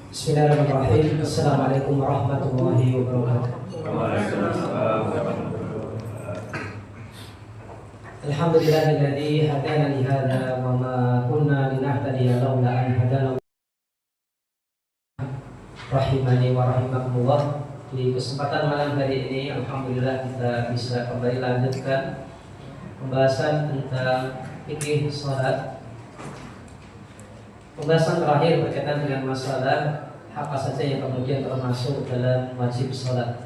Bismillahirrahmanirrahim. Assalamualaikum warahmatullahi wabarakatuh. Alhamdulillahilladzi hadana li hadza wa ma kunna linahtadiya laula an hadana rahimani wa rahimakumullah. Di kesempatan malam hari ini alhamdulillah kita bisa kembali lanjutkan pembahasan tentang fikih salat. Pembahasan terakhir berkaitan dengan masalah apa saja yang kemudian termasuk dalam wajib salat.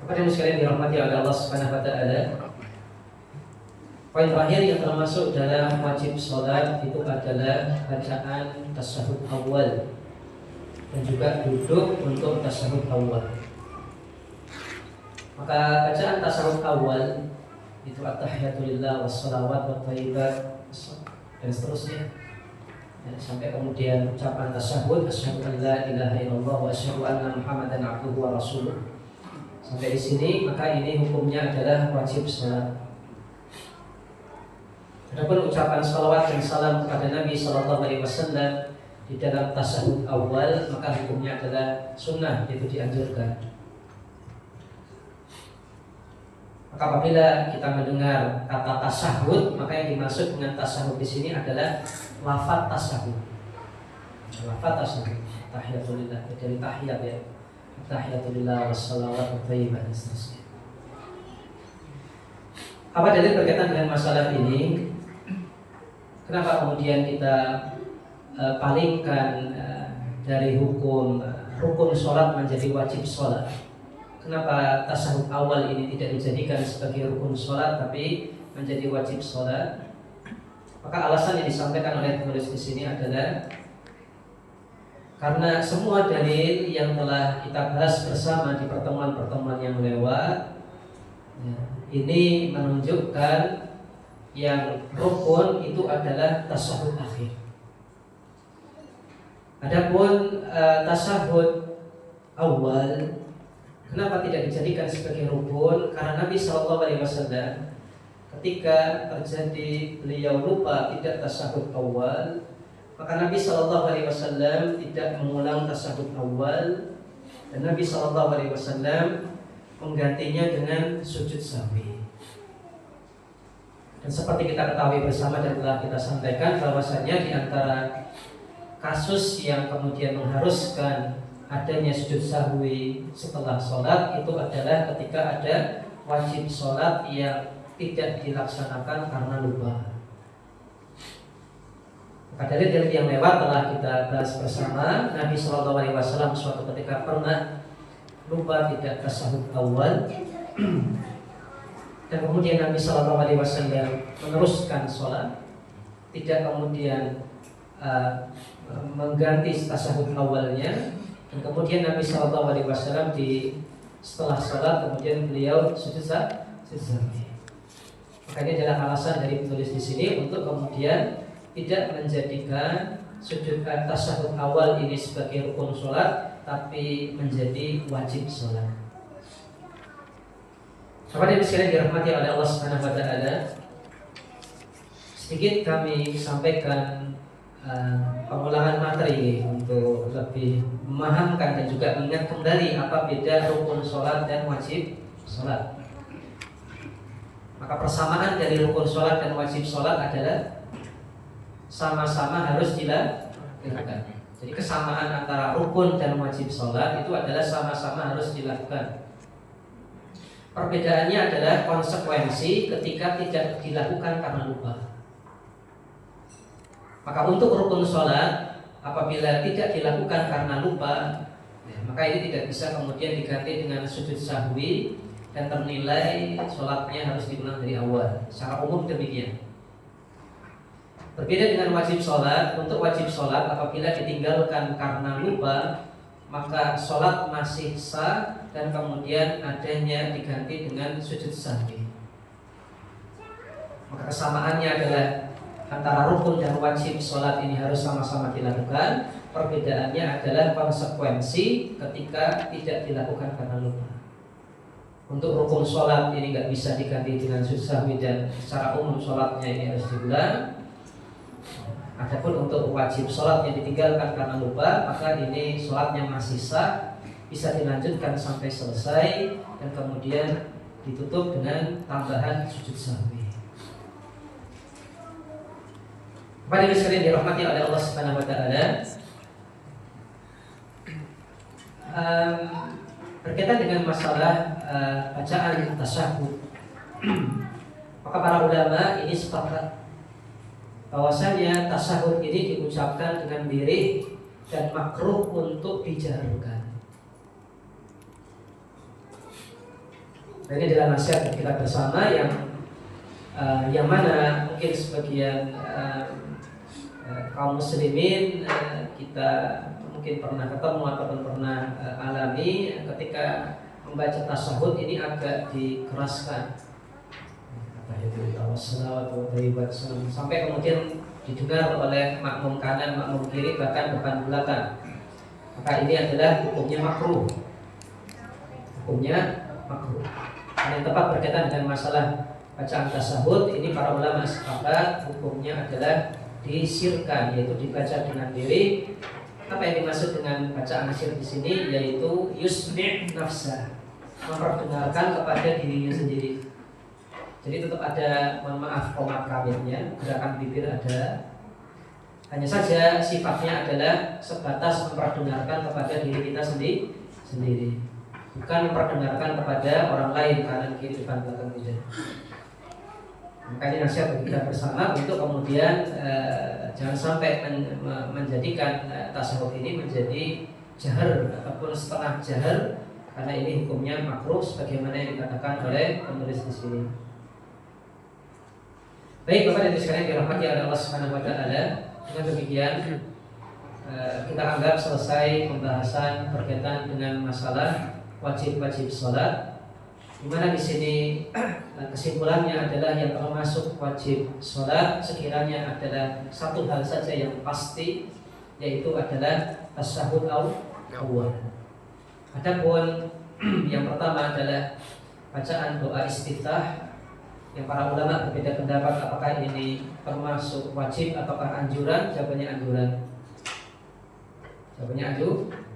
Kepada yang sekalian dirahmati oleh Allah Subhanahu wa taala, poin terakhir yang termasuk dalam wajib salat itu adalah bacaan tasyahud awal dan juga duduk untuk tasyahud awal. Maka bacaan tasyahud awal itu at-tahiyatulillah was-shalawat wat-thayyibat dan seterusnya. Dan sampai kemudian ucapan tasyahud, asyhadu an la ilaha illallah wa asyhadu anna Muhammadan abduhu wa rasuluh. Sampai di sini maka ini hukumnya adalah wajib salat. Adapun ucapan salawat dan salam kepada Nabi sallallahu alaihi wasallam di dalam tasyahud awal maka hukumnya adalah sunnah, itu dianjurkan. Maka apabila kita mendengar kata tasyahud, maka yang dimaksud dengan tasyahud di sini adalah lafaz tasyahud. Lafaz tasyahud, tahiyatulillah, dari tahiyat ya. Tahiyatulillah wassalawat wathayyibat dan seterusnya. Apa dalil berkaitan dengan masalah ini? Kenapa kemudian kita palingkan dari hukum rukun sholat menjadi wajib sholat? Kenapa tasyahud awal ini tidak dijadikan sebagai rukun sholat tapi menjadi wajib sholat? Maka alasan yang disampaikan oleh penulis di sini adalah karena semua dalil yang telah kita bahas bersama di pertemuan-pertemuan yang lewat ini menunjukkan yang rukun itu adalah tasyahud akhir. Adapun tasyahud awal kenapa tidak dijadikan sebagai rukun? Karena Nabi SAW ketika terjadi beliau lupa tidak tasyahud awal, maka Nabi SAW tidak mengulang tasyahud awal, dan Nabi SAW menggantinya dengan sujud sahwi. Dan seperti kita ketahui bersama dan telah kita sampaikan bahwasanya di antara kasus yang kemudian mengharuskan adanya sujud sahwi setelah sholat itu adalah ketika ada wajib sholat yang tidak dilaksanakan karena lupa. Maka dari dalil yang lewat telah kita bahas bersama. Nabi SAW suatu ketika pernah lupa tidak tasyahud awal dan kemudian Nabi SAW meneruskan sholat, tidak kemudian mengganti tasyahud awalnya. Dan kemudian Nabi SAW setelah sholat kemudian beliau sujud sahwi. Maka ini adalah alasan dari penulis di sini untuk kemudian tidak menjadikan sujud tasyahud awal ini sebagai rukun sholat, tapi menjadi wajib sholat. Kepada yang sekalian dirahmati oleh Allah Subhanahu wa taala, sedikit kami sampaikan pengulangan materi untuk lebih memahamkan dan juga mengingat kembali apa beda rukun sholat dan wajib sholat. Maka persamaan dari rukun sholat dan wajib sholat adalah sama-sama harus dilakukan. Jadi kesamaan antara rukun dan wajib sholat itu adalah sama-sama harus dilakukan. Perbedaannya adalah konsekuensi ketika tidak dilakukan karena lupa. Maka untuk rukun sholat apabila tidak dilakukan karena lupa, maka ini tidak bisa kemudian diganti dengan sujud sahwi dan ternilai sholatnya harus diulang dari awal. Secara umum demikian. Berbeda dengan wajib sholat. Untuk wajib sholat apabila ditinggalkan karena lupa, maka sholat masih sah dan kemudian adanya diganti dengan sujud sahwi. Maka kesamaannya adalah antara rukun dan wajib sholat ini harus sama-sama dilakukan. Perbedaannya adalah konsekuensi ketika tidak dilakukan karena lupa. Untuk rukun sholat ini nggak bisa diganti dengan sujud sahwi dan secara umum sholatnya ini harus diulang. Adapun untuk wajib sholat yang ditinggalkan karena lupa, maka ini sholatnya masih sah, bisa dilanjutkan sampai selesai dan kemudian ditutup dengan tambahan sujud sahwi. Pada sekalian dirahmati oleh Allah Subhanahu wa taala, berkaitan dengan masalah bacaan tasyahud, maka para ulama ini sepakat bahwasanya tasyahud ini diucapkan dengan lirih dan makruh untuk dijaharkan. Dan ini adalah nasihat kita bersama yang mana mungkin sebagian kaum muslimin kita mungkin pernah ketemu ataupun pernah alami ketika membaca tasyahud ini agak dikeraskan. Sampai kemudian didengar oleh makmum kanan, makmum kiri, bahkan depan belakang. Maka ini adalah hukumnya makruh. Hukumnya makruh. Yang tepat berkaitan dengan masalah bacaan tasyahud ini para ulama sepakat hukumnya adalah disirkan, yaitu dibaca dengan diri. Apa yang dimaksud dengan bacaan sir di sini? Yaitu yusmi' nafsa, memperdengarkan kepada dirinya sendiri. Jadi tetap ada, mohon maaf, komat kawinnya, gerakan bibir ada. Hanya saja sifatnya adalah sebatas memperdengarkan kepada diri kita sendiri, bukan memperdengarkan kepada orang lain, kanan kiri depan belakang tidak. Makanya nasihat bagi kita bersama untuk kemudian jangan sampai menjadikan tasyahud ini menjadi jahar ataupun setengah jahar, karena ini hukumnya makruh sebagaimana yang dikatakan oleh penulis di sini. Baik Bapak dan Ibu sekalian dirahmati oleh Allah Subhanahu wa taala, dengan demikian kita anggap selesai pembahasan berkaitan dengan masalah wajib-wajib sholat, di mana di sini kesimpulannya adalah yang termasuk wajib sholat sekiranya adalah satu hal saja yang pasti, yaitu adalah tasyahud awal. Adapun yang pertama adalah bacaan doa istiftah, yang para ulama berbeda pendapat apakah ini termasuk wajib ataukah anjuran. Jawabannya anjuran.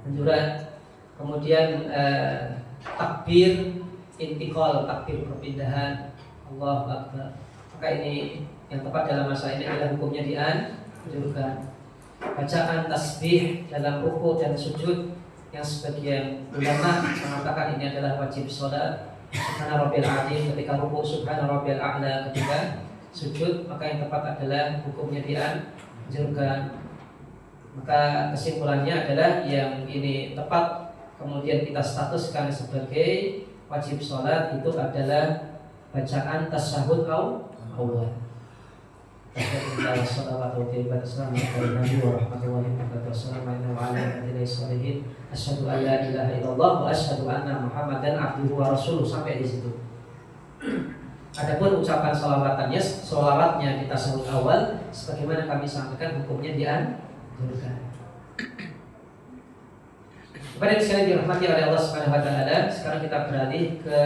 Anjuran. Kemudian takbir intiqal, takbir perpindahan, Allahu Akbar. Maka ini yang tepat dalam masa ini adalah hukumnya dianjurkan. Bacaan tasbih dalam ruku dan sujud, yang sebagian ulama mengatakan ini adalah wajib sholat. Subhana Rabbil Azim ketika ruku, Subhana Rabbil A'la ketika sujud, maka yang tepat adalah hukumnya dianjurkan. Maka kesimpulannya adalah yang ini tepat kemudian kita statuskan sebagai wajib sholat itu adalah bacaan tasyahud awal. Asyhadu an la ilaha illallah wa asyhadu anna Muhammadan abduhu wa rasuluh, sampai di situ. Adapun ucapan sholawatnya di tasyahud awal, sebagaimana kami sampaikan hukumnya dianjurkan. Kepada yang sekalian dirahmati oleh Allah Subhanahu wa taala, sekarang kita beralih ke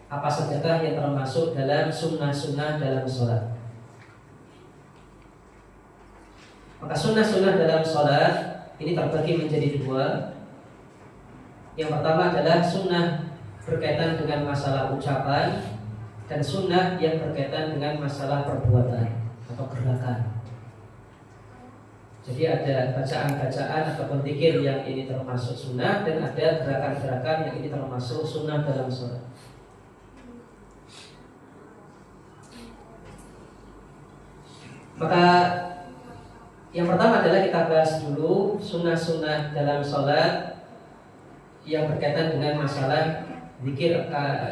apa sajakah yang termasuk dalam sunnah-sunnah dalam sholat. Maka sunnah-sunnah dalam sholat ini terbagi menjadi dua. Yang pertama adalah sunnah berkaitan dengan masalah ucapan, dan sunnah yang berkaitan dengan masalah perbuatan atau gerakan. Jadi ada bacaan-bacaan ataupun zikir yang ini termasuk sunnah, dan ada gerakan-gerakan yang ini termasuk sunnah dalam sholat. Maka yang pertama adalah kita bahas dulu sunnah-sunnah dalam sholat yang berkaitan dengan masalah zikir,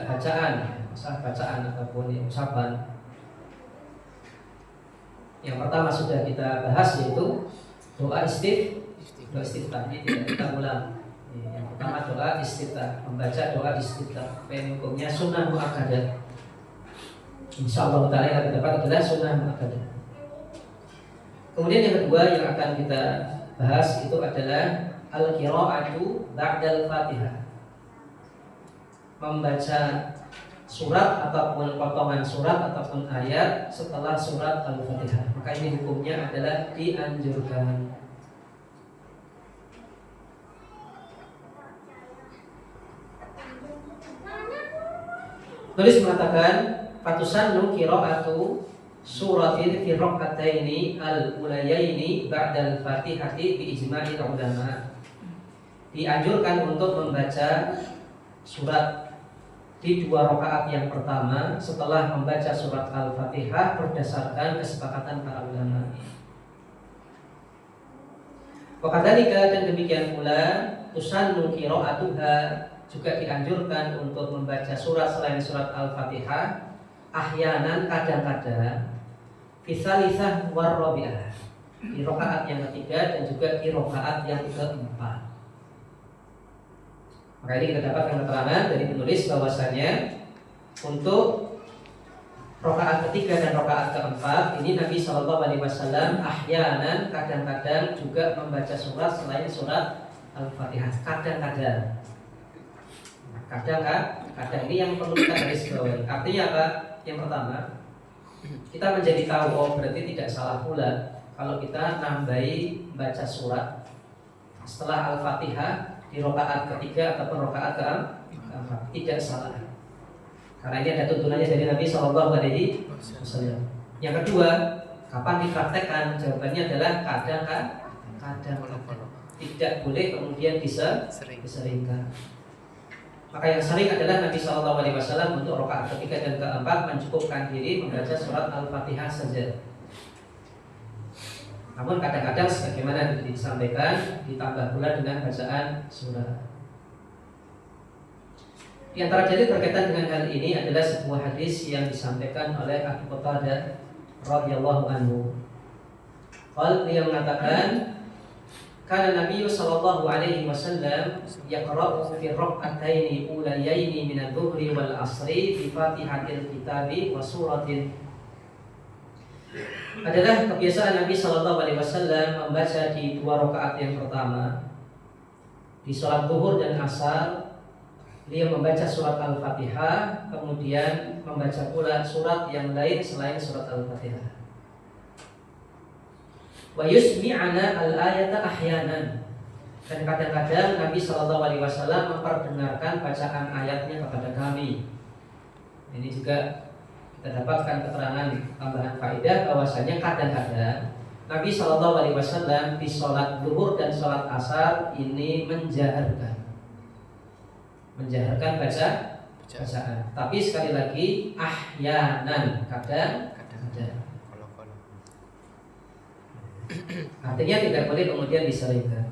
bacaan, masalah bacaan ataupun ucapan. Yang pertama sudah kita bahas, yaitu doa istiftah. Ini tidak kita ulang. Yang pertama doa istiftah, membaca doa istiftah. Hukumnya sunnah muakkadah. Insyaallah taala yang kita dapat adalah sunnah muakkadah. Kemudian yang kedua yang akan kita bahas itu adalah al-qira'atu ba'dal Fatihah. Membaca surat ataupun potongan surat ataupun ayat setelah surat Al-Fatihah. Maka ini hukumnya adalah dianjurkan. Tulis mengatakan fatusannu qira'atu suratin fi rak'ataini al-ulayaini ba'dal Fatihati bi ijma'i ulama. Dianjurkan untuk membaca surat di 2 rakaat yang pertama setelah membaca surat Al-Fatihah berdasarkan kesepakatan para ulama. Wakadzalika, dan demikian pula tusannu qira'atuha, juga dianjurkan untuk membaca surat selain surat Al-Fatihah ahyanan, kadang-kadang fisalisah warrobi'ah, di rakaat yang ketiga dan juga di rakaat yang keempat. Maka ini kita dapatkan keterangan dari penulis bahwasanya untuk rakaat ketiga dan rakaat keempat ini Nabi SAW ahyanan, kadang-kadang juga membaca surat selain surat Al-Fatihah. Kadang ini yang perlu kita garis bawahi. Artinya apa? Yang pertama, kita menjadi tahu, oh berarti tidak salah pula kalau kita nambahi baca surat setelah Al-Fatihah di rakaat ketiga ataupun rakaat keempat. Tidak salah, karena ini ada tuntunannya dari Nabi SAW. Yang kedua, kapan dipraktekkan? Jawabannya adalah kadang-kadang. Tidak boleh kemudian diseringkan. Maka yang sering adalah Nabi SAW untuk rakaat ketiga dan keempat mencukupkan diri membaca surat Al-Fatihah saja. Namun kadang-kadang sebagaimana disampaikan ditambah pula dengan bacaan surat. Di antara dalil berkaitan dengan hal ini adalah sebuah hadis yang disampaikan oleh Abu Qatadah radhiyallahu anhu. Beliau mengatakan, kana Nabi sallallahu alaihi wasallam yaqra'u fi rak'ataini ulayaini min adh-dhuhri wal 'ashri bi Fatihatil Kitabi wa suratin. Adalah kebiasaan Nabi sallallahu alaihi wasallam membaca di 2 rakaat yang pertama di salat zuhur dan asar. Beliau membaca surat Al-Fatihah, kemudian membaca pula surat yang lain selain surat Al-Fatihah. Wa yusmi'ana al-ayata ahyanan, dan kadang-kadang Nabi SAW memperdengarkan bacaan ayatnya kepada kami. Ini juga kita dapatkan keterangan tambahan faedah bahwasanya kadang-kadang Nabi SAW di sholat zuhur dan sholat asar ini menjaharkan bacaan. Tapi sekali lagi ahyanan, kadang-kadang. Artinya tidak boleh kemudian diseringkan.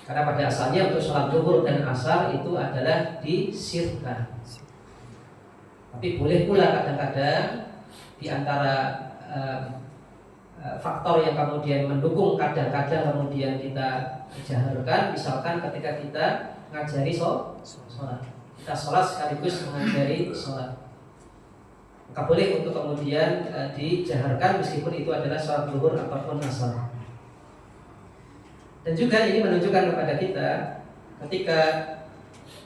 Karena pada asalnya untuk sholat zuhur dan asar itu adalah disirkan. Tapi boleh pula kadang-kadang di antara faktor yang kemudian mendukung kadang-kadang kemudian kita jaharkan. Misalkan ketika kita ngajari sholat, kita sholat sekaligus mengajari sholat, maka boleh untuk kemudian dijaharkan meskipun itu adalah sholat zuhur ataupun asar. Dan juga ini menunjukkan kepada kita ketika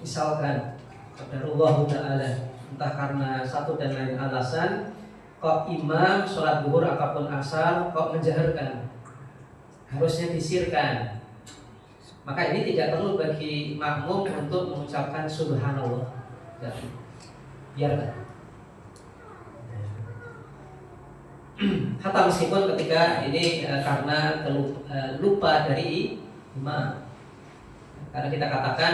misalkan qadarullah ta'ala, entah karena satu dan lain alasan, kok imam sholat zuhur ataupun asar kok menjaharkan, harusnya disirkan, maka ini tidak perlu bagi makmum untuk mengucapkan subhanallah. Biarkan. Hatta meskipun ketika ini karena lupa dari imam. Karena kita katakan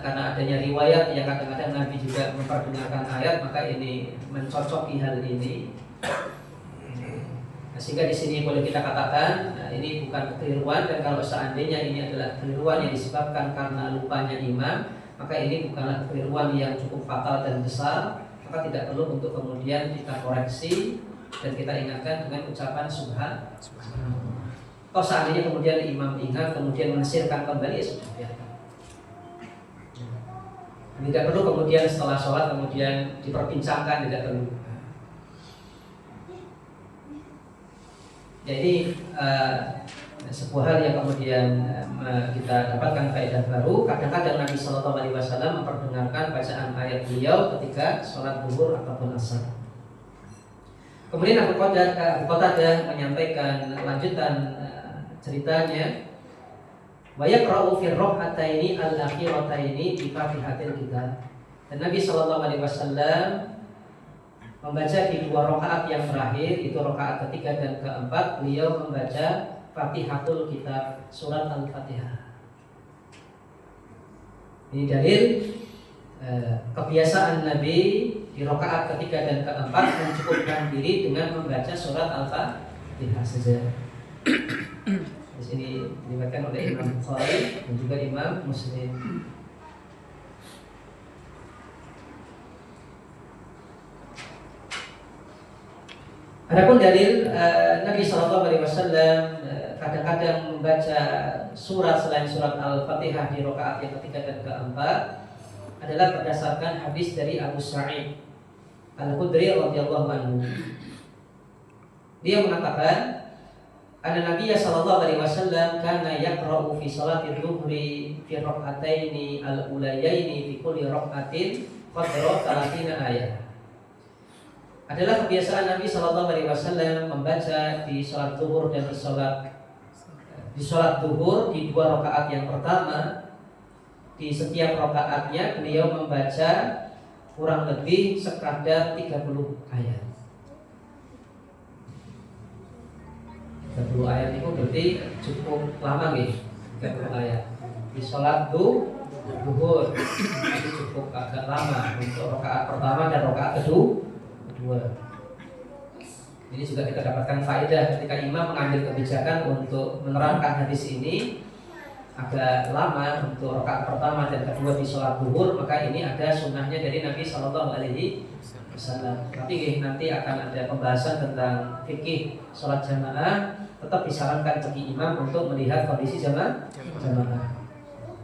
karena adanya riwayat yang kadang-kadang Nabi juga memperdengarkan ayat, maka ini mencocoki hal ini. Sehingga di sini boleh kita katakan ini bukan kekeliruan, dan kalau seandainya ini adalah kekeliruan yang disebabkan karena lupanya imam, maka ini bukanlah kekeliruan yang cukup fatal dan besar, maka tidak perlu untuk kemudian kita koreksi dan kita ingatkan dengan ucapan subhanallah. Kalau seandainya kemudian imam ingat kemudian menasirkan kembali, ya sudah, biarkan. Tidak perlu kemudian setelah sholat kemudian diperbincangkan, tidak perlu. Jadi sebuah hal yang kemudian kita dapatkan faedah baru. Kadang-kadang Nabi Shallallahu Alaihi Wasallam memperdengarkan bacaan ayat beliau ketika sholat zuhur ataupun asar. Kemudian Abu Qatadah menyampaikan lanjutan ceritanya. Wa yaqra'u fi rak'ataini al-akhirataini bi Fatihatil Kitab. Dan Nabi Shallallahu Alaihi Wasallam membaca di 2 rakaat yang terakhir, itu rakaat ketiga dan keempat, beliau membaca Fatihatul Kitab, surat Al-Fatihah. Ini dalil kebiasaan Nabi di rakaat ketiga dan keempat mencukupkan diri dengan membaca surat Al-Fatihah saja. Di sini diriwayatkan oleh Imam Bukhari dan juga Imam Muslim. Adapun dalil Nabi Shallallahu Alaihi Wasallam kadang-kadang membaca surat selain surat Al-Fatihah di rakaat yang ketiga dan keempat adalah berdasarkan hadis dari Abu Sa'id Al-Khudri radhiyallahu anhu. Dia mengatakan, "Anna Nabiy sallallahu alaihi wasallam kana yaqra'u fi salati dhuhri fi rak'ataini al-ulayaini fi kulli rak'atin qadra 30 ayat." Adalah kebiasaan Nabi Shallallahu Alaihi Wasallam membaca di sholat zuhur dan di sholat zuhur di 2 rakaat yang pertama, di setiap rakaatnya beliau membaca kurang lebih sekadar 30 ayat. 30 ayat itu berarti cukup lama nih, 30 ayat. Di sholat zuhur itu cukup agak lama untuk rakaat pertama dan rakaat kedua. Ini juga kita dapatkan faedah ketika imam mengambil kebijakan untuk menerangkan hadis ini agak lama untuk rakaat pertama dan kedua di sholat zuhur, maka ini ada sunnahnya dari Nabi Shallallahu Alaihi Wasallam. Tapi nanti akan ada pembahasan tentang fikih sholat jamaah. Tetap disarankan bagi imam untuk melihat kondisi jamaah.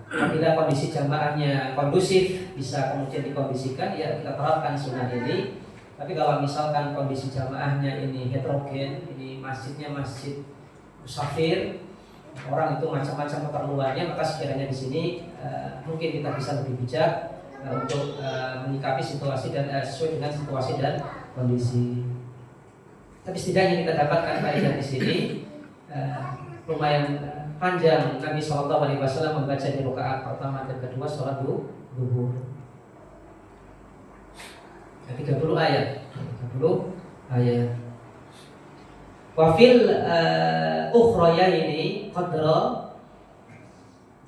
Apabila kondisi jamaahnya kondusif, bisa kemudian dikondisikan, ya kita terapkan sunnah ini. Tapi kalau misalkan kondisi jamaahnya ini heterogen, ini masjidnya masjid musafir, orang itu macam-macam keperluannya, maka sekiranya di sini mungkin kita bisa lebih bijak untuk menyikapi situasi dan sesuai dengan situasi dan kondisi. Tapi setidaknya kita dapatkan faedah di sini lumayan panjang Nabi Shallallahu Alaihi Wasallam membaca di rakaat pertama dan kedua sholat zuhur. 30 ayat. Wafil ukhrayaini qadra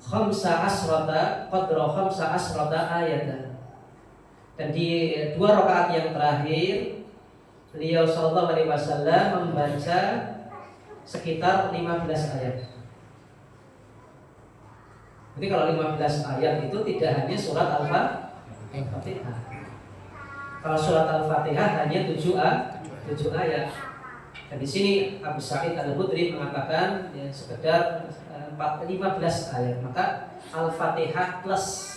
15 ayat. Dan di 2 rakaat yang terakhir beliau sallallahu alaihi wasallam membaca sekitar 15 ayat. Jadi kalau 15 ayat itu tidak hanya surat Al-Fatihah. Kalau surat Al-Fatihah hanya 7 ayat. Dan di sini Abu Sa'id Al-Khudri mengatakan ya, sekedar 15 ayat. Maka Al-Fatihah plus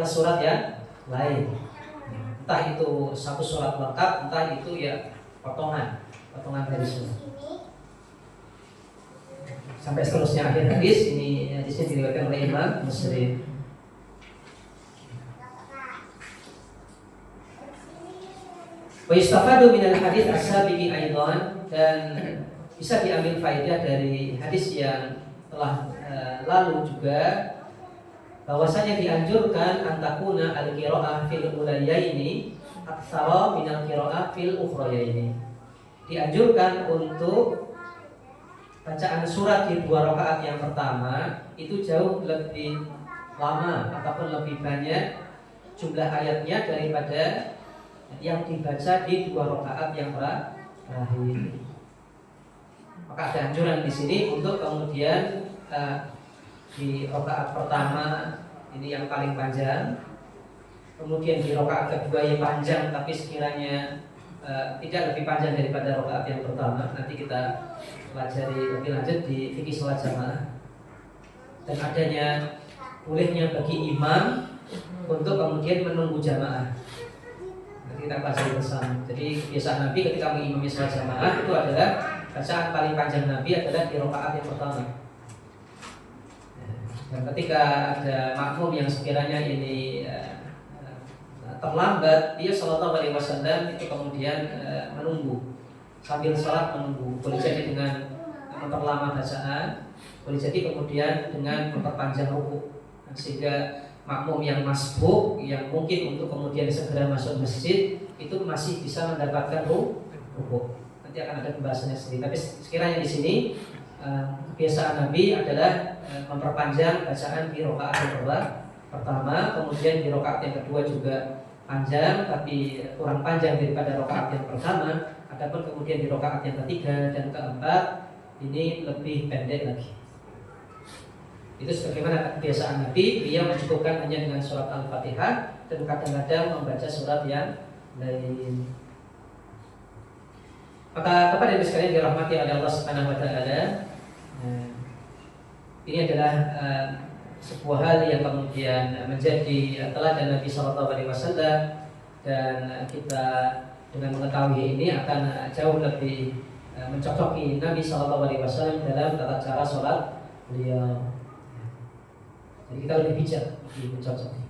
surat yang lain. Entah itu satu surat lengkap, entah itu ya potongan dari surat. Sampai seterusnya akhir hadis ini diriwayatkan oleh Imam Muslim. Wa yustafadu minal hadits as-sabiqi aidan, dan bisa diambil faedah dari hadis yang telah lalu juga, bahwasanya dianjurkan antakuna al-qiraah fil ulayaini aktsara minal qiraah fil ukhrayaini. Dianjurkan untuk bacaan surat di 2 rakaat yang pertama itu jauh lebih lama ataupun lebih banyak jumlah ayatnya daripada yang dibaca di 2 rakaat yang terakhir. Maka ada anjuran di sini untuk kemudian di rakaat pertama ini yang paling panjang, kemudian di rakaat kedua yang panjang tapi sekiranya tidak lebih panjang daripada rakaat yang pertama. Nanti kita pelajari lebih lanjut di fikih salat jamaah. Dan adanya bolehnya bagi imam untuk kemudian menunggu jamaah. Nanti kita pelajari bersama. Jadi kebiasaan Nabi ketika mengimami salat jamaah itu adalah bacaan paling panjang Nabi adalah di rakaat yang pertama. Dan ketika ada makmum yang sekiranya ini terlambat, dia Shallallahu Alaihi Wasallam itu kemudian menunggu sambil sholat, menunggu. Boleh jadi dengan memperlama bacaan, boleh jadi kemudian dengan memperpanjang ruku, sehingga makmum yang masbuk yang mungkin untuk kemudian segera masuk masjid itu masih bisa mendapatkan ruku. Nanti akan ada pembahasannya sendiri. Tapi sekiranya di sini kebiasaan Nabi adalah memperpanjang bacaan di rakaat yang pertama, kemudian di rakaat yang kedua juga panjang, tapi kurang panjang daripada rakaat yang pertama. Adapun kemudian di rakaat yang ketiga dan keempat ini lebih pendek lagi. Itu sebagaimana kebiasaan Nabi, beliau mencukupkan hanya dengan surat Al-Fatihah dan kadang-kadang membaca surat yang lain. Maka kepada Ibu sekalian dirahmati oleh Allah Subhanahu wa taala, ini adalah sebuah hal yang kemudian menjadi teladan Nabi sallallahu alaihi wasallam, dan kita dengan mengetahui ini akan jauh lebih mencocoki Nabi sallallahu alaihi wasallam dalam tata cara sholat beliau. Jadi kita lebih bijak, lebih mencocoki.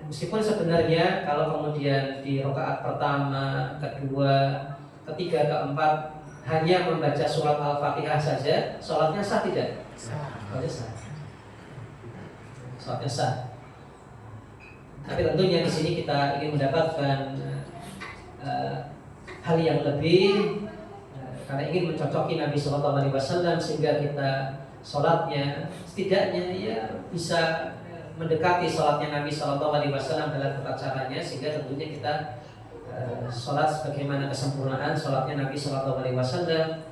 Meskipun sebenarnya kalau kemudian di rakaat pertama, kedua, ketiga, keempat hanya membaca surat Al-Fatihah saja, sholatnya sah tidak? Sholatnya sah. Sholatnya sah. Tapi tentunya di sini kita ingin mendapatkan hal yang lebih, karena ingin mencocoki Nabi Sallallahu Alaihi Wasallam, sehingga kita sholatnya setidaknya ya bisa mendekati sholatnya Nabi Sallallahu Alaihi Wasallam dalam tata caranya, sehingga tentunya kita sholat sebagaimana kesempurnaan sholatnya Nabi Sallallahu Alaihi Wasallam,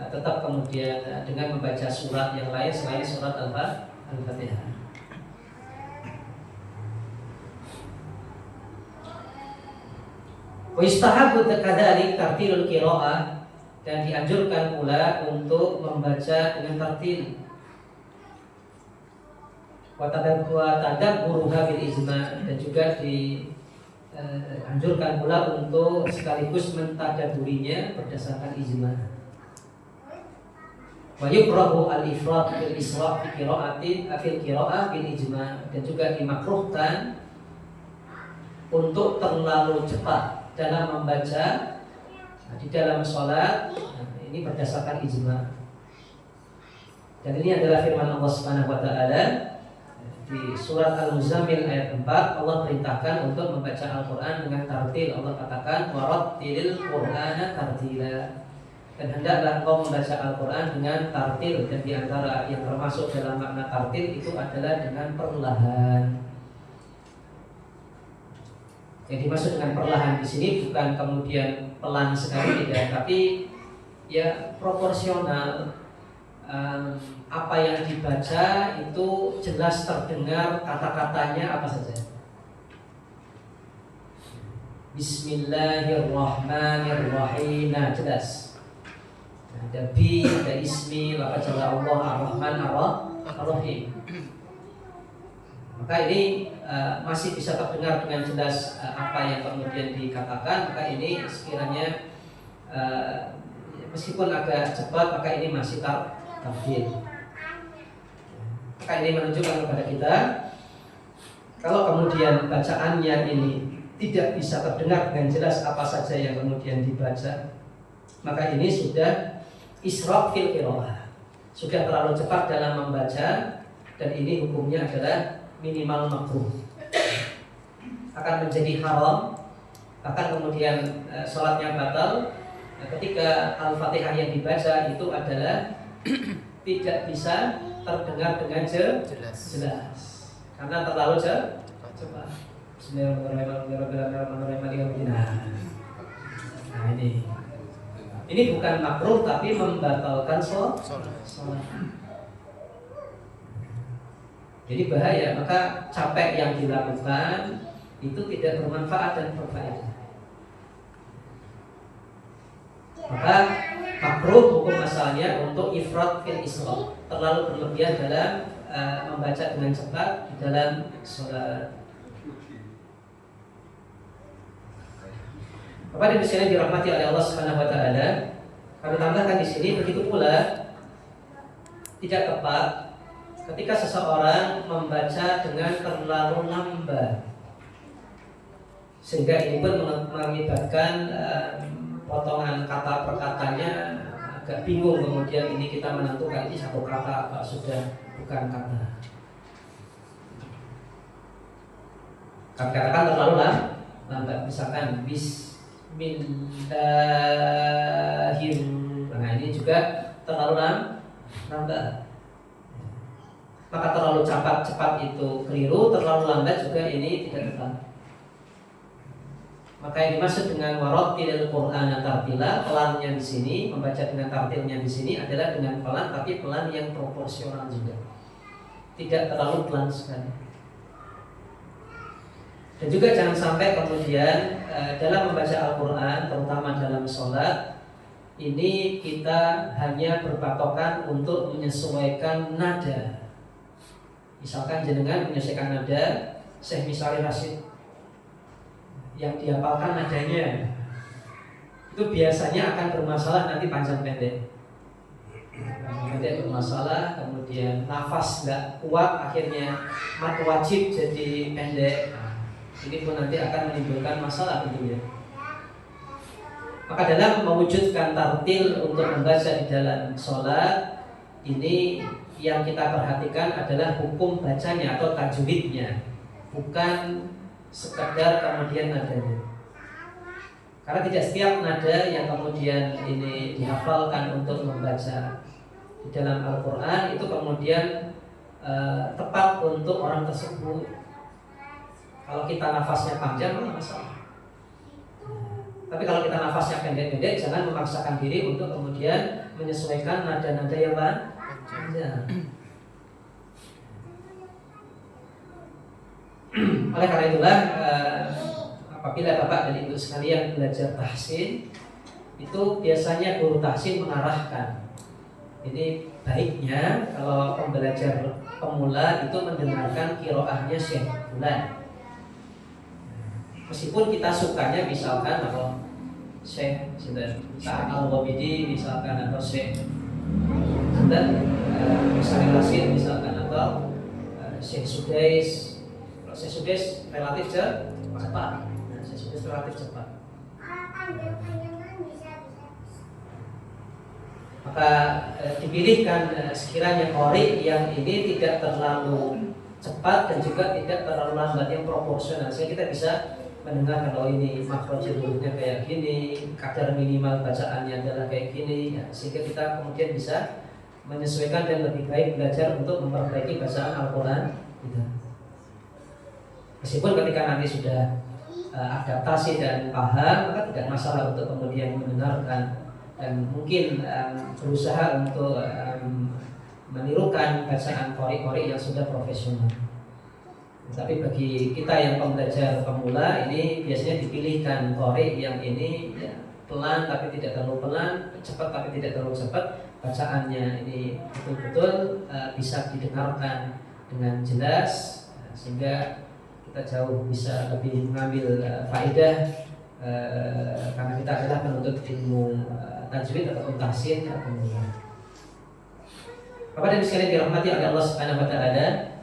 tetap kemudian dengan membaca surat yang lain selain surat Al-Fatihah. Wa istahabbu kadzalik tartilul qiraah, dan dianjurkan pula untuk membaca dengan tartil. Wa tadabburuha bil ijma', dan juga dianjurkan pula untuk sekaligus mentadaburinya berdasarkan ijma'. Wa yukrahu al-ifrat bil isra' fi qira'atin fil qira'ah bil ijma', dan juga dimakruhkan untuk terlalu cepat dalam membaca di dalam sholat, ini berdasarkan ijma'. Dan ini adalah firman Allah Subhanahu wa taala di surat Al-Muzammil ayat 4. Allah perintahkan untuk membaca Al-Qur'an dengan tartil. Allah katakan warattilil Qur'ana tartila, dan hendaklah engkau membaca Al-Qur'an dengan tartil. Dan di antara yang termasuk dalam makna tartil itu adalah dengan perlahan. Yang dimaksud dengan perlahan di sini bukan kemudian pelan sekali, tidak, tapi ya proporsional. Apa yang dibaca itu jelas terdengar kata-katanya apa saja. Bismillahirrahmanirrahim, nah jelas. Ada bi, ada ismi, maka jalla Allah ar-Rahman ar-Rahim. Maka ini masih bisa terdengar dengan jelas apa yang kemudian dikatakan. Maka ini sekiranya meskipun agak cepat, maka ini masih tartil. Maka ini menunjukkan kepada kita, kalau kemudian bacaannya ini tidak bisa terdengar dengan jelas apa saja yang kemudian dibaca, maka ini sudah isra' fil qiraah, sudah terlalu cepat dalam membaca, dan ini hukumnya adalah minimal makruh, akan menjadi haram, bahkan kemudian sholatnya batal ketika Al-Fatihah yang dibaca itu adalah tidak bisa terdengar dengan jelas, karena terlalu cepat. Bismillahirrahmanirrahim. Nah ini bukan makruh tapi membatalkan sholat. Jadi bahaya, maka capek yang dilakukan itu tidak bermanfaat dan berfaedah. Maka makruh hukum asalnya untuk ifrat fil isra', terlalu berlebihan dalam membaca dengan cepat di dalam sholat. Bapak dan Ibu sekalian dirahmati oleh Allah Subhanahu wa taala, Kami tambahkan di sini, begitu pula tidak tepat ketika seseorang membaca dengan terlalu lambat, sehingga ini pun mengakibatkan potongan kata per katanya agak bingung. Kemudian ini kita menentukan ini satu kata atau sudah bukan kata. Kami katakan terlalu lambat, misalkan bismillahir. Nah ini juga terlalu lambat. Maka terlalu cepat itu keliru, terlalu lambat juga ini tidak tepat. Maka yang dimaksud dengan warattilil Qur'ana tartila, pelannya di sini, membaca dengan tartilnya di sini adalah dengan pelan, tapi pelan yang proporsional juga, tidak terlalu pelan sekali. Dan juga jangan sampai kemudian dalam membaca Al-Quran, terutama dalam sholat, ini kita hanya berpatokan untuk menyesuaikan nada. Misalkan jenengan menyesuaikan nada Syekh Misari Rasyid yang dihafalkan nadanya, itu biasanya akan bermasalah nanti panjang pendek. Pendek bermasalah, kemudian nafas nggak kuat, akhirnya mad wajib jadi pendek. Ini pun nanti akan menimbulkan masalah tentunya. Maka dalam mewujudkan tartil untuk membaca di dalam sholat, ini yang kita perhatikan adalah hukum bacanya atau tajwidnya, bukan sekadar kemudian nadanya. Karena tidak setiap nada yang kemudian ini dihafalkan untuk membaca di dalam Al-Quran itu kemudian tepat untuk orang tersebut. Kalau kita nafasnya panjang, tidak masalah. Tapi kalau kita nafasnya pendek-pendek, jangan memaksakan diri untuk kemudian menyesuaikan nada-nada yang panjang. Oleh karena itulah apabila Bapak dan Ibu sekalian belajar tahsin, itu biasanya guru tahsin mengarahkan. Ini baiknya kalau pembelajar pemula itu mendengarkan qiraahnya Syekh Fulan. Meskipun kita sukanya misalkan atau Syekh Sa'ad Al-Ghamidi misalkan, atau Syekh Misari Rasyid misalkan, atau Syekh Sudais. Kalau Syekh Sudais relatif cepat. Nah, Syekh Sudais relatif cepat. Maka dipilihkan sekiranya qari yang ini tidak terlalu cepat dan juga tidak terlalu lambat, yang proporsional, sehingga kita bisa mendengar kalau ini makhrajul hurufnya kayak gini, kadar minimal bacaannya adalah kayak gini, ya, sehingga kita kemudian bisa menyesuaikan dan lebih baik belajar untuk memperbaiki bacaan Al-Quran kita. Meskipun ketika nanti sudah adaptasi dan paham, maka tidak masalah untuk kemudian mendengarkan dan mungkin berusaha untuk menirukan bacaan qori-qori yang sudah profesional. Tapi bagi kita yang pembelajar pemula, ini biasanya dipilihkan qori yang ini ya, pelan tapi tidak terlalu pelan, cepat tapi tidak terlalu cepat. Bacaannya ini betul-betul bisa didengarkan dengan jelas, sehingga kita jauh bisa lebih mengambil faedah, karena kita adalah penuntut ilmu tajwid ataupun tahsin atau pemula. Bapak dan sekalian dirahmati oleh Allah Subhanahu wa taala,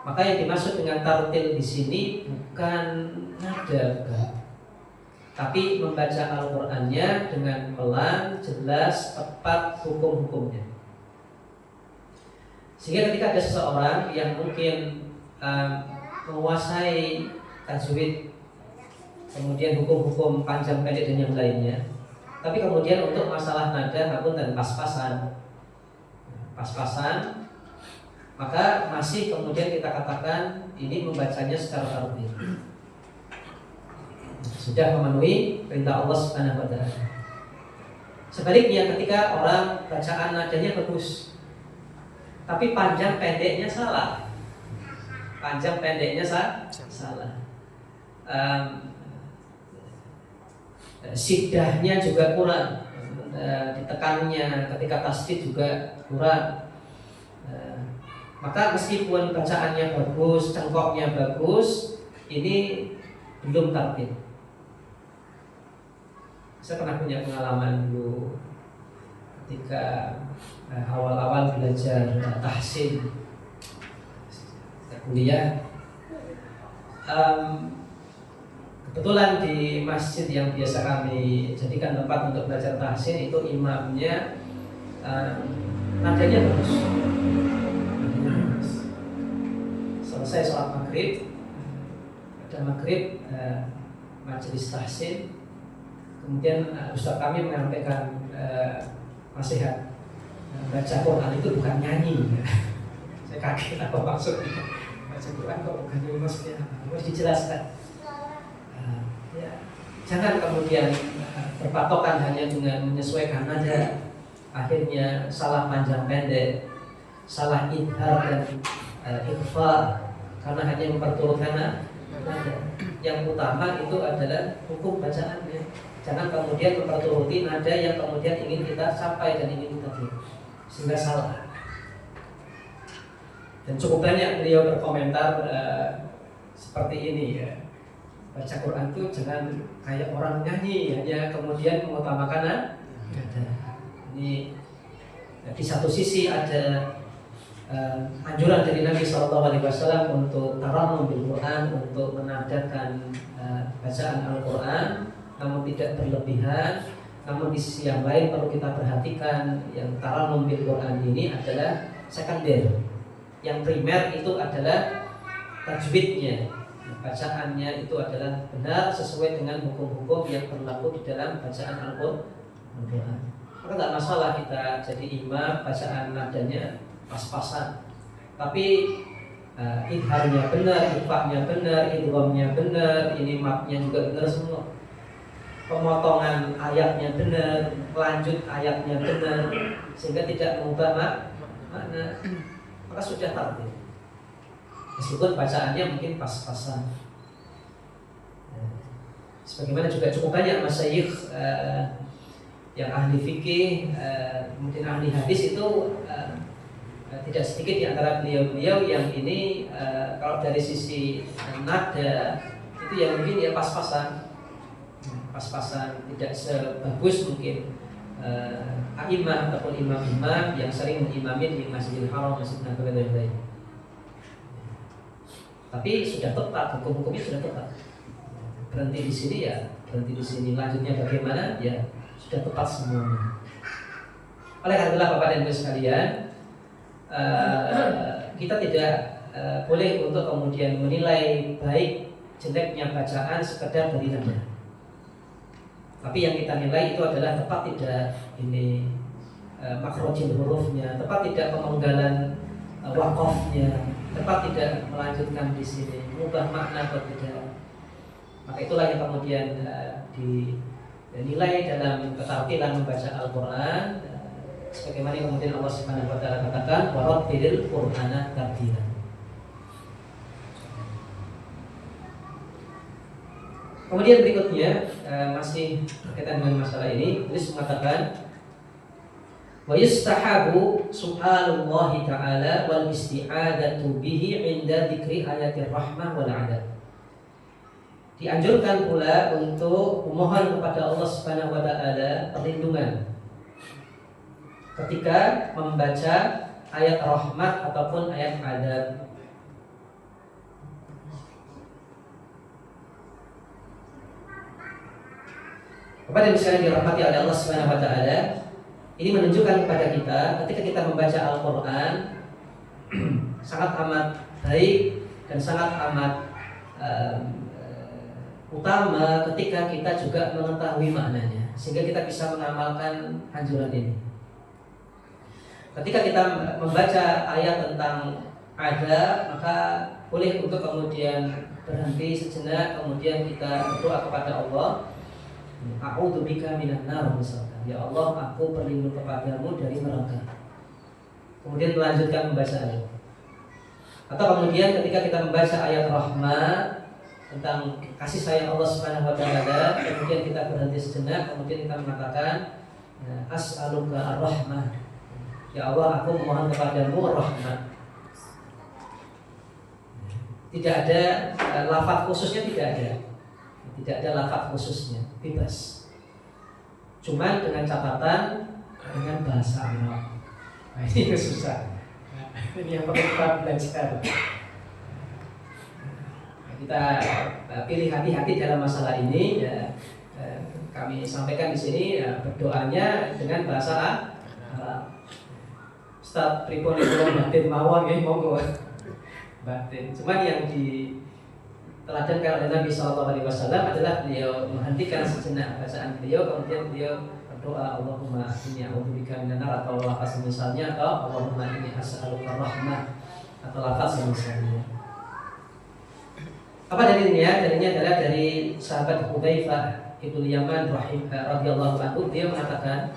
maka yang dimaksud dengan tartil di sini bukan nada, tapi membaca Al-Qur'annya dengan pelan, jelas, tepat hukum-hukumnya. Sehingga ketika ada seseorang yang mungkin menguasai tajwid, kemudian hukum-hukum panjang pendek dan yang lainnya, tapi kemudian untuk masalah nada maupun dan pas-pasan, maka masih kemudian kita katakan ini membacanya secara tartil, sudah memenuhi perintah Allah Subhanahu wa taala. Sebaliknya ketika orang bacaan nadanya bagus, tapi panjang pendeknya salah, salah. Siddahnya juga kurang, ditekannya ketika tasdid juga kurang. Maka meskipun bacaannya bagus, cengkoknya bagus, ini belum tartil. Saya pernah punya pengalaman dulu ketika awal-awal belajar tahsin kuliah, kebetulan di masjid yang biasa kami jadikan tempat untuk belajar tahsin itu imamnya nadanya bagus. Selesai sholat maghrib, ada maghrib majelis tahsin, kemudian ustaz kami menyampaikan nasihat, baca Quran itu bukan nyanyi. Saya kaget apa maksudnya, baca Quran kok bukan nyanyi, maksudnya harus dijelaskan. Ya, jangan kemudian berpatokan hanya dengan menyesuaikan nada, akhirnya salah panjang pendek, salah idhar dan ikhfa karena hanya memperturutkan nada. Yang utama itu adalah hukum bacaannya. Jangan kemudian memperturuti nada yang kemudian ingin kita capai dan ingin kita tuju, sehingga salah. Dan cukup banyak beliau berkomentar seperti ini ya. Baca Quran itu jangan kayak orang nyanyi, hanya kemudian mengutamakan nada. Ini di satu sisi ada anjuran dari Nabi SAW untuk tarannum bil Quran, untuk menadakan bacaan Al-Quran, namun tidak berlebihan. Namun di sisi yang lain perlu kita perhatikan, yang tarannum bil Quran ini adalah sekunder. Yang primer itu adalah tajwidnya, bacaannya itu adalah benar sesuai dengan hukum-hukum yang berlaku di dalam bacaan Al-Quran. Maka tidak masalah kita jadi imam, bacaan nadanya pas-pasan, tapi idharnya benar, ifahnya benar, idghamnya benar, ini mapnya juga benar semua. Pemotongan ayatnya benar, lanjut ayatnya benar, sehingga tidak mengubah makna, maka sudah tahu. Meskipun bacaannya mungkin pas-pasan. Sebagaimana juga cukup banyak masyayikh yang ahli fikih, mungkin ahli hadis itu tidak sedikit di antara beliau-beliau yang ini kalau dari sisi nada itu yang mungkin ya pas-pasan, tidak sebagus mungkin a'imah ataupun imam-imam yang sering mengimami di Masjidil Haram, Masjid Nabawi dan lain-lain. Tapi sudah tepat, hukum-hukumnya sudah tepat. Berhenti di sini ya berhenti di sini, lanjutnya bagaimana ya sudah tepat semuanya. Oleh karena itulah Bapak dan Ibu sekalian, kita tidak boleh untuk kemudian menilai baik jeleknya bacaan sekedar dari nada. Tapi yang kita nilai itu adalah tepat tidak ini makrojil hurufnya, tepat tidak pemenggalan waqafnya, tepat tidak melanjutkan di sini, mengubah makna atau tidak. Maka itulah yang kemudian dinilai dalam keterampilan membaca Al-Quran. Sebagaimana yang kemudian Allah Subhanahu wa taala katakan, wa rattilil Qur'ana tartila. Kemudian berikutnya masih berkaitan dengan masalah ini, tulis mengatakan wa yustahabu su'alullah ta'ala wal isti'adatu bihi 'inda dzikri ayatir rahmah wal 'adab. Dianjurkan pula untuk memohon kepada Allah Subhanahu wa taala perlindungan ketika membaca ayat rahmat ataupun ayat adab. Kepada yang sekalian dirahmati oleh Allah Subhanahu wa taala, ini menunjukkan kepada kita ketika kita membaca Al-Qur'an sangat amat baik dan sangat amat utama ketika kita juga mengetahui maknanya, sehingga kita bisa mengamalkan anjuran ini. Ketika kita membaca ayat tentang adab, maka boleh untuk kemudian berhenti sejenak, kemudian kita berdoa kepada Allah, a'udzubika minan nar misalkan, ya Allah aku berlindung kepadamu dari neraka. Kemudian melanjutkan membaca ayat. Atau kemudian ketika kita membaca ayat rahmat tentang kasih sayang Allah Subhanahu wa taala, kemudian kita berhenti sejenak, kemudian kita mengatakan as'aluka ar-rahmah, ya Allah aku memohon kepadamu rahmat. Tidak ada lafaz khususnya, tidak ada lafaz khususnya, bebas. Cuma dengan catatan dengan bahasa Arab. Nah, ini susah. Ini yang perlu kita belajar. Kita pilih hati-hati dalam masalah ini. Ya, kami sampaikan di sini berdoanya dengan bahasa Arab. Ustaz pripun itu batin mawon nggih monggo. Batin. Cuman yang diteladankan oleh Nabi SAW adalah beliau menghentikan sejenak bacaan beliau, kemudian beliau berdoa Allahumma inni a'udzubika minan nar atau lafaz misalnya, atau Allahumma inni as'aluka rahmah atau lafaz misalnya. Apa dalilnya? Dalilnya adalah dari sahabat Hudzaifah Ibnu Yaman radhiyallahu anhu. Dia mengatakan,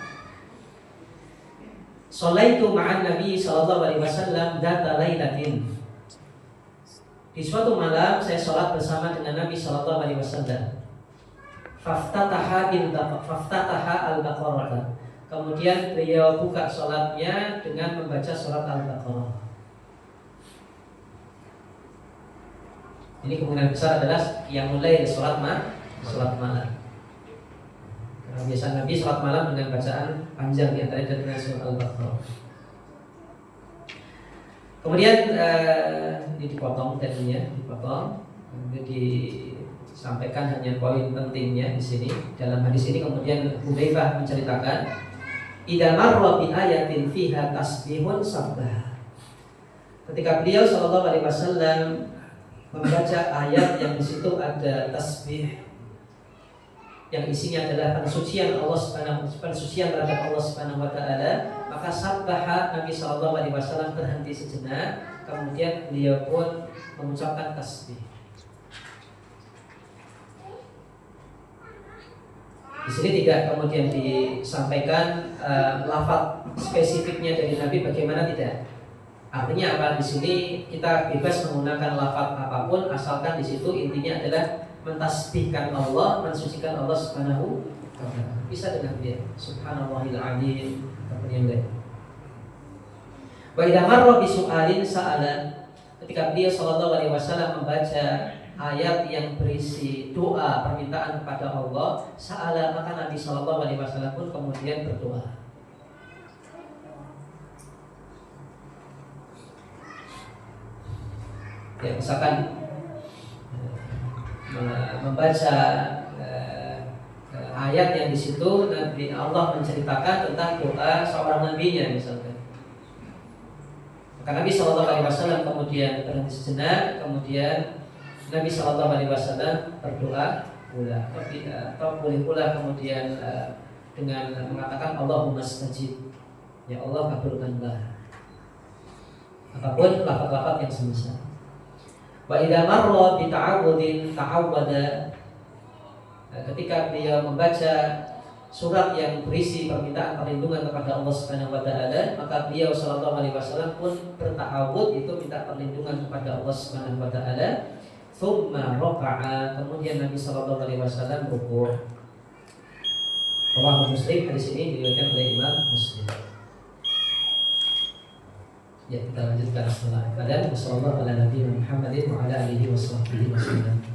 "Shalaitu ma'an Nabi sallallahu alaihi wasallam dzata lailatin." Di suatu malam saya sholat bersama dengan Nabi sallallahu alaihi wasallam. Faftataha al-Baqarah. Kemudian beliau buka sholatnya dengan membaca surat Al-Baqarah. Ini kemungkinan besar adalah yang mulai dari sholat malam. Karena biasa Nabi sholat malam dengan bacaan panjang di antaranya dengan surat Al-Baqarah. Kemudian ini dipotong tadinya, kemudian disampaikan hanya poin pentingnya di sini. Dalam hadis ini kemudian Hudzaifah menceritakan, "Idza marra bi ayatin fiha tasbihun sabbah." Ketika beliau sallallahu alaihi wasallam membaca ayat yang di situ ada tasbih, yang isinya adalah pensucian Allah Subhanahu terhadap Allah Subhanahu wa taala, maka sabbaha Nabi sallallahu alaihi wasallam berhenti sejenak, kemudian beliau pun mengucapkan tasbih. Di sini tidak kemudian disampaikan lafaz spesifiknya dari Nabi bagaimana, tidak. Artinya apa? Di sini kita bebas menggunakan lafaz apapun asalkan di situ intinya adalah mentasbihkan Allah, mensucikan Allah Subhanahu wa taala. Bisa dengan dia Subhanallahil azim ataupun yang lain. Wa idza marra bi su'alin sa'ala. Ketika beliau sallallahu alaihi wasallam membaca ayat yang berisi doa permintaan kepada Allah, sa'ala, maka Nabi sallallahu alaihi wasallam pun kemudian berdoa. Ya, misalkan membaca ayat yang di situ Nabi Allah menceritakan tentang doa seorang nabinya misalkan. Maka Nabi sallallahu alaihi wasallam kemudian berhenti sejenak, kemudian Nabi sallallahu alaihi wasallam berdoa pula, atau boleh pula kemudian dengan mengatakan Allahumma stajib, ya Allah kabulkanlah, apapun lafaz-lafaz yang semisal. Wa idza marra bi ta'awudin ta'awwada. Ketika beliau membaca surat yang berisi permintaan perlindungan kepada Allah Subhanahu wa taala, maka beliau sallallahu alaihi wasallam pun berta'awud, itu minta perlindungan kepada Allah Subhanahu wa taala. Tsumma raka'a, kemudian Nabi sallallahu alaihi wasallam rukuk. Rawahu Muslim, hadis ini diriwayatkan oleh Imam Muslim. Ya, kita lanjutkan setelah. Wassalamualaikum warahmatullahi wabarakatuh.